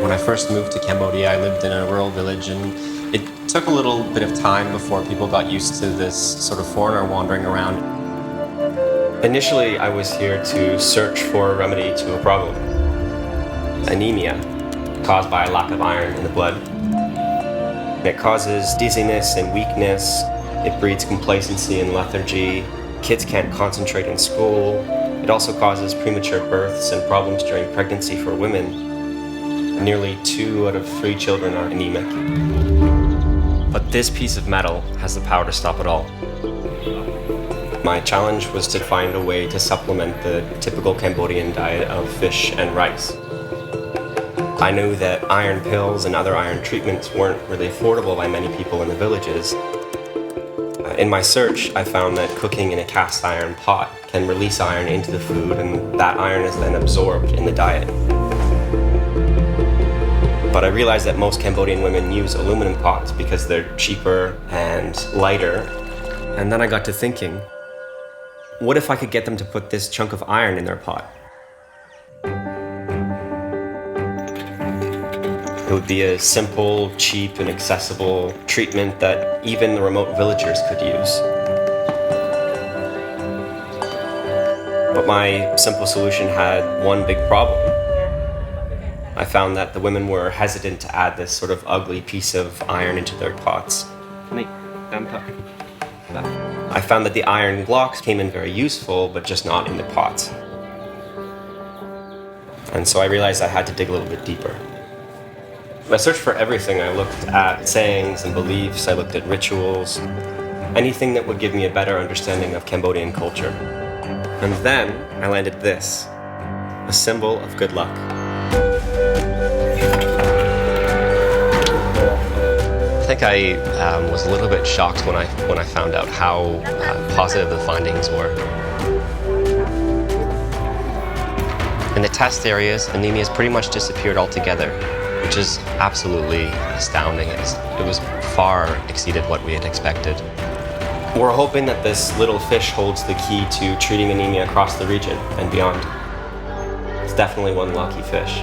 When I first moved to Cambodia, I lived in a rural village, and it took a little bit of time before people got used to this sort of foreigner wandering around. Initially, I was here to search for a remedy to a problem: anemia, caused by a lack of iron in the blood. It causes dizziness and weakness. It breeds complacency and lethargy. Kids can't concentrate in school. It also causes premature births and problems during pregnancy for women. Nearly 2 out of 3 children are anemic. But this piece of metal has the power to stop it all. My challenge was to find a way to supplement the typical Cambodian diet of fish and rice. I knew that iron pills and other iron treatments weren't really affordable by many people in the villages. In my search, I found that cooking in a cast iron pot can release iron into the food, and that iron is then absorbed in the diet. But I realized that most Cambodian women use aluminum pots because they're cheaper and lighter. And then I got to thinking, what if I could get them to put this chunk of iron in their pot? It would be a simple, cheap, and accessible treatment that even the remote villagers could use. But my simple solution had one big problem. I found that the women were hesitant to add this sort of ugly piece of iron into their pots. I found that the iron blocks came in very useful, but just not in the pots. And so I realized I had to dig a little bit deeper. I searched for everything. I looked at sayings and beliefs, I looked at rituals, anything that would give me a better understanding of Cambodian culture. And then I landed this, a symbol of good luck. I think I was a little bit shocked when I found out how positive the findings were. In the test areas, anemia has pretty much disappeared altogether, which is absolutely astounding. It was far exceeded what we had expected. We're hoping that this little fish holds the key to treating anemia across the region and beyond. It's definitely one lucky fish.